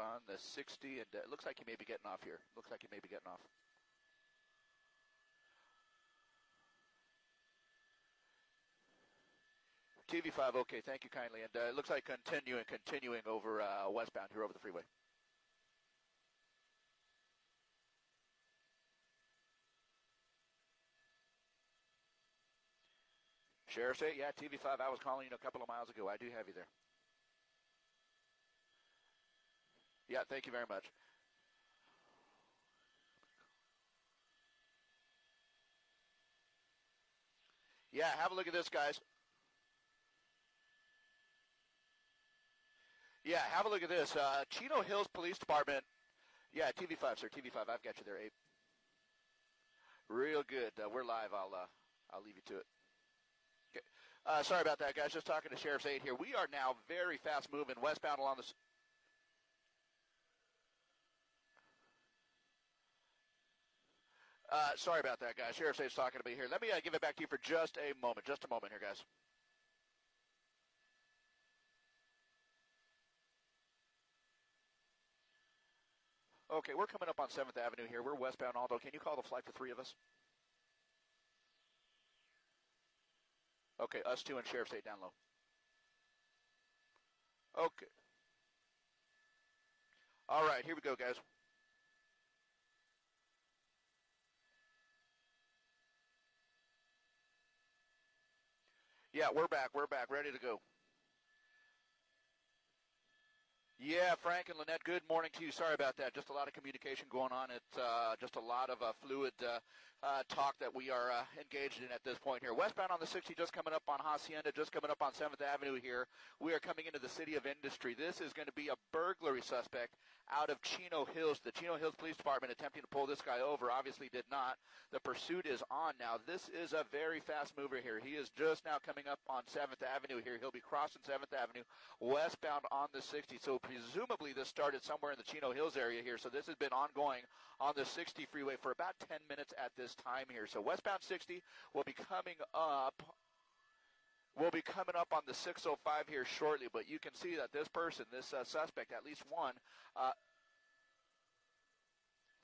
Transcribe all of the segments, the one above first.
on the 60, and it looks like he may be getting off here. Looks like he may be getting off. TV5, okay, thank you kindly. And it looks like continuing over westbound here over the freeway. Sheriff's 8, yeah, TV5, I was calling you a couple of miles ago. I do have you there. Yeah, thank you very much. Yeah, have a look at this, guys. Yeah, have a look at this. Chino Hills Police Department. Yeah, TV5, sir, TV5. I've got you there, Abe. Real good. We're live. I'll leave you to it. Okay. Sorry about that, guys. Just talking to Sheriff's 8 here. We are now very fast moving westbound along the... Sorry about that, guys. Sheriff's 8's talking to me here. Let me give it back to you for just a moment. Just a moment here, guys. Okay, we're coming up on 7th Avenue here. We're westbound, Aldo. Can you call the flight for 3 of us? Okay, us 2 and Sheriff's 8 down low. Okay. All right, here we go, guys. Yeah, we're back, ready to go. Yeah, Frank and Lynette, good morning to you. Sorry about that. Just a lot of communication going on. It's just a lot of fluid talk that we are engaged in at this point here. Westbound on the 60, just coming up on Hacienda, just coming up on 7th Avenue here. We are coming into the City of Industry. This is going to be a burglary suspect out of Chino Hills. The Chino Hills Police Department attempting to pull this guy over, obviously did not. The pursuit is on now. This is a very fast mover here. He is just now coming up on 7th Avenue here. He'll be crossing 7th Avenue westbound on the 60. So presumably this started somewhere in the Chino Hills area here. So this has been ongoing on the 60 freeway for about 10 minutes at this time here. So westbound 60 will be coming up. We'll be coming up on the 605 here shortly, but you can see that this person, this suspect, at least one.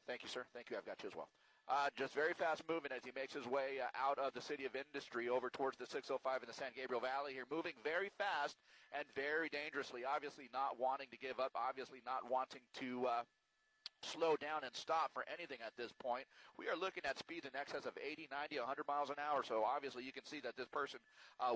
Thank you, sir. Thank you. I've got you as well. Just very fast moving as he makes his way out of the City of Industry over towards the 605 in the San Gabriel Valley here, moving very fast and very dangerously, obviously not wanting to give up, obviously not wanting to slow down and stop for anything at this point. We are looking at speeds in excess of 80, 90, 100 miles an hour, so obviously you can see that this person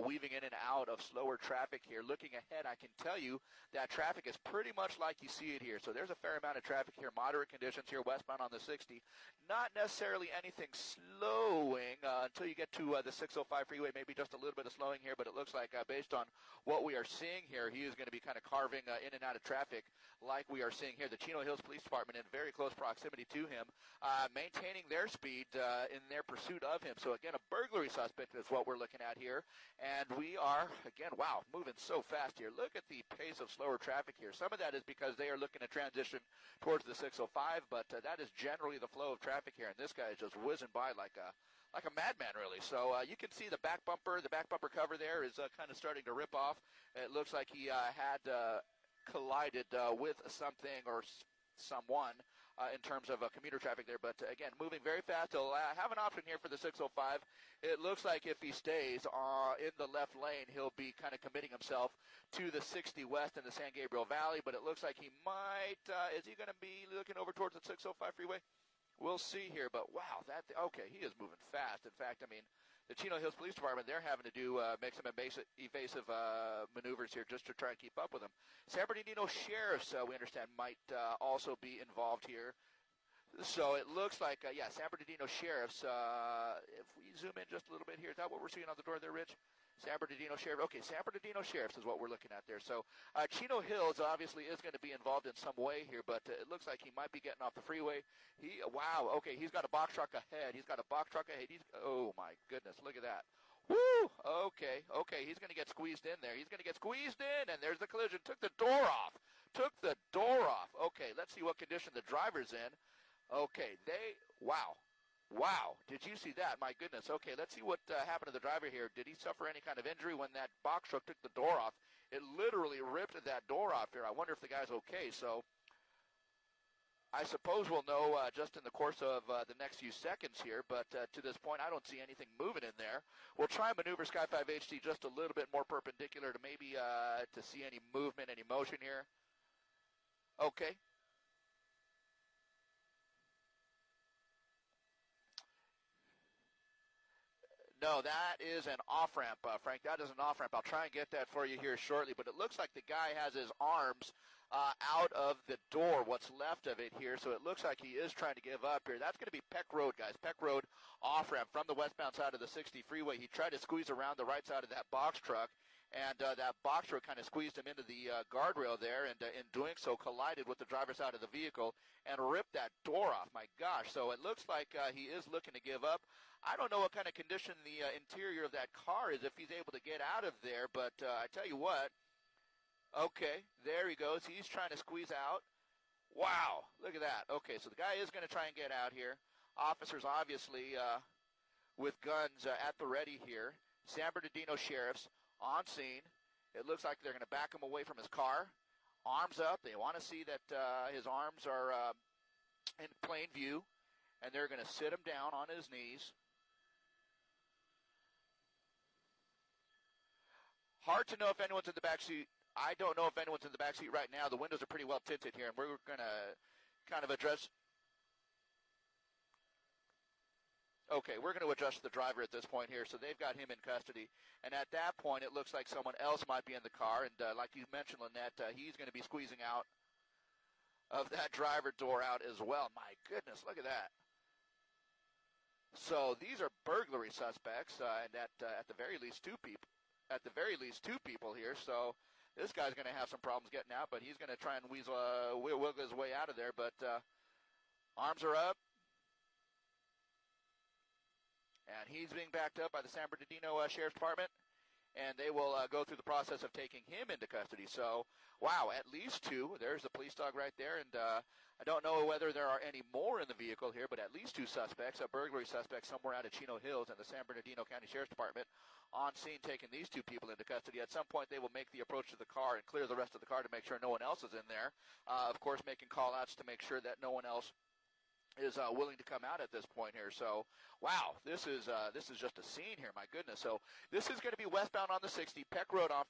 weaving in and out of slower traffic here. Looking ahead, I can tell you that traffic is pretty much like you see it here, so there's a fair amount of traffic here, moderate conditions here westbound on the 60. Not necessarily anything slowing until you get to the 605 freeway, maybe just a little bit of slowing here, but it looks like based on what we are seeing here, he is going to be kind of carving in and out of traffic like we are seeing here. The Chino Hills Police Department in very close proximity to him, maintaining their speed in their pursuit of him. So again, a burglary suspect is what we're looking at here, and we are, again, wow, moving so fast here. Look at the pace of slower traffic here. Some of that is because they are looking to transition towards the 605, but that is generally the flow of traffic here, and this guy is just whizzing by like a madman, really. So you can see the back bumper cover there is kind of starting to rip off. It looks like he had collided with something or someone in terms of commuter traffic there. But again, moving very fast. He'll have an option here for the 605. It looks like if he stays in the left lane, he'll be kind of committing himself to the 60 west in the San Gabriel Valley. But it looks like he might, is he going to be looking over towards the 605 freeway? We'll see here, but wow, okay, he is moving fast. In fact, I mean, the Chino Hills Police Department, they're having to make some evasive maneuvers here just to try and keep up with him. San Bernardino Sheriffs, we understand, might also be involved here. So it looks like, yeah, San Bernardino Sheriffs, if we zoom in just a little bit here, is that what we're seeing on the door there, Rich? San Bernardino Sheriff. Okay, San Bernardino Sheriffs is what we're looking at there. So Chino Hills obviously is going to be involved in some way here, but it looks like he might be getting off the freeway. Wow, okay, he's got a box truck ahead. Oh, my goodness, look at that. Woo! Okay, he's going to get squeezed in there. He's going to get squeezed in, and there's the collision. Took the door off. Okay, let's see what condition the driver's in. Okay, Wow, did you see that? My goodness. Okay, let's see what happened to the driver here. Did he suffer any kind of injury when that box truck took the door off? It literally ripped that door off here. I wonder if the guy's okay. So I suppose we'll know just in the course of the next few seconds here, but to this point, I don't see anything moving in there. We'll try and maneuver Sky 5 HD just a little bit more perpendicular to maybe to see any movement, any motion here. Okay. No, that is an off-ramp, Frank. That is an off-ramp. I'll try and get that for you here shortly, but it looks like the guy has his arms out of the door, what's left of it here, so it looks like he is trying to give up here. That's going to be Peck Road, guys. Peck Road off-ramp from the westbound side of the 60 freeway. He tried to squeeze around the right side of that box truck, and that box truck kind of squeezed him into the guardrail there, and in doing so collided with the driver's side of the vehicle and ripped that door off. My gosh, so it looks like he is looking to give up. I don't know what kind of condition the interior of that car is if he's able to get out of there, but I tell you what, okay, there he goes. He's trying to squeeze out. Wow, look at that. Okay, so the guy is going to try and get out here. Officers obviously with guns at the ready here. San Bernardino sheriffs on scene. It looks like they're going to back him away from his car. Arms up. They want to see that his arms are in plain view, and they're going to sit him down on his knees. Hard to know if anyone's in the back seat. I don't know if anyone's in the back seat right now. The windows are pretty well tinted here, and we're going to kind of address. Okay, we're going to adjust the driver at this point here, so they've got him in custody. And at that point, it looks like someone else might be in the car, and like you mentioned, Lynette, he's going to be squeezing out of that driver door out as well. My goodness, look at that. So these are burglary suspects, and at the very least two people. At the very least, two people here, so this guy's going to have some problems getting out, but he's going to try and wiggle his way out of there, but arms are up, and he's being backed up by the San Bernardino Sheriff's Department, and they will go through the process of taking him into custody. So, wow, at least two. There's the police dog right there, and I don't know whether there are any more in the vehicle here, but at least two suspects, a burglary suspect somewhere out of Chino Hills and the San Bernardino County Sheriff's Department on scene taking these two people into custody. At some point, they will make the approach to the car and clear the rest of the car to make sure no one else is in there. Of course, making call-outs to make sure that no one else is willing to come out at this point here. So, wow, this is just a scene here. My goodness. So this is going to be westbound on the 60, Peck Road off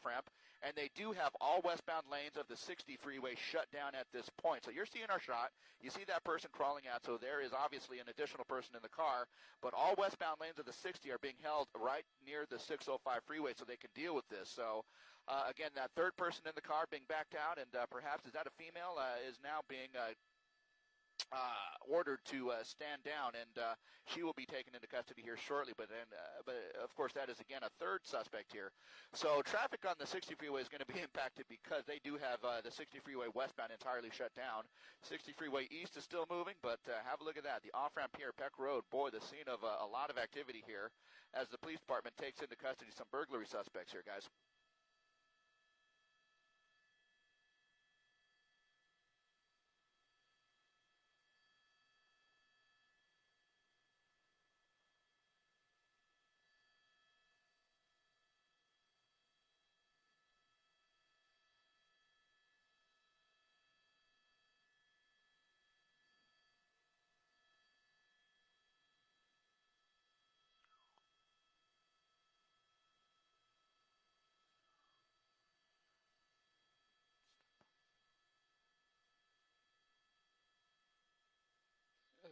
ramp, and they do have all westbound lanes of the 60 freeway shut down at this point. So you're seeing our shot. You see that person crawling out, so there is obviously an additional person in the car, but all westbound lanes of the 60 are being held right near the 605 freeway so they can deal with this. So, again, that third person in the car being backed out, and perhaps, is that a female, is now being ordered to stand down, and she will be taken into custody here shortly. But of course, that is again a third suspect here. So traffic on the 60 freeway is going to be impacted because they do have the 60 freeway westbound entirely shut down. 60 freeway east is still moving, but have a look at that. The off-ramp here, Peck Road, boy, the scene of a lot of activity here as the police department takes into custody some burglary suspects here, guys.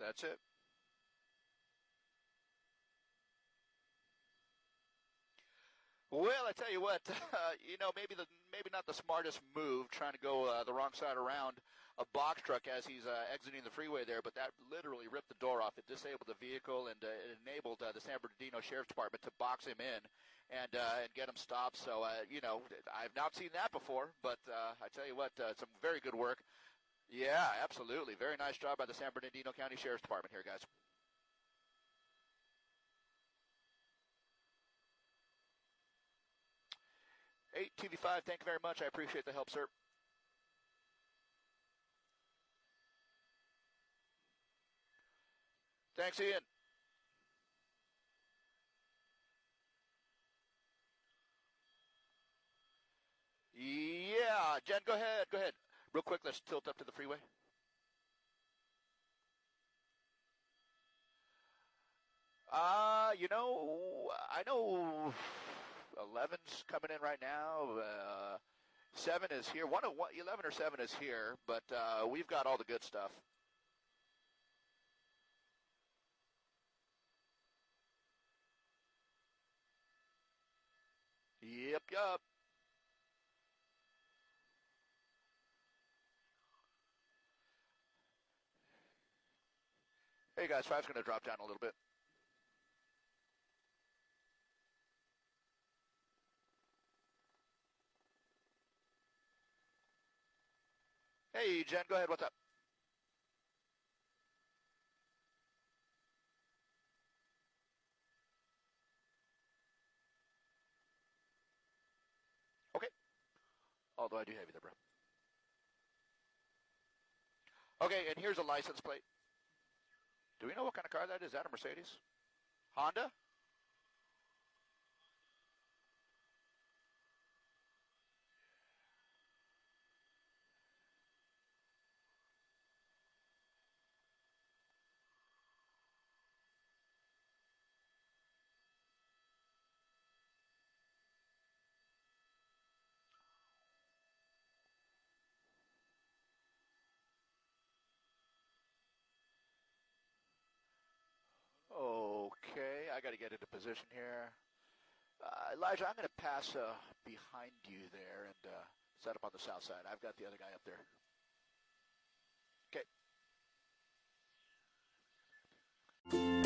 That's it. Well, I tell you what, maybe not the smartest move, trying to go the wrong side around a box truck as he's exiting the freeway there, but that literally ripped the door off. It disabled the vehicle, and it enabled the San Bernardino Sheriff's Department to box him in and get him stopped. So, I've not seen that before, but I tell you what, some very good work. Yeah, absolutely. Very nice job by the San Bernardino County Sheriff's Department here, guys. 8TV5, thank you very much. I appreciate the help, sir. Thanks, Ian. Yeah. Jen, go ahead. Real quick, let's tilt up to the freeway. I know 11's coming in right now. 7 is here. 11 or 7 is here, but we've got all the good stuff. Yep. Hey, guys, 5's going to drop down a little bit. Hey, Jen, go ahead. What's up? Okay. Although I do have you there, bro. Okay, and here's a license plate. Do we know what kind of car that is? Is that a Mercedes? Honda? Okay, I got to get into position here. Elijah, I'm going to pass behind you there and set up on the south side. I've got the other guy up there. Okay.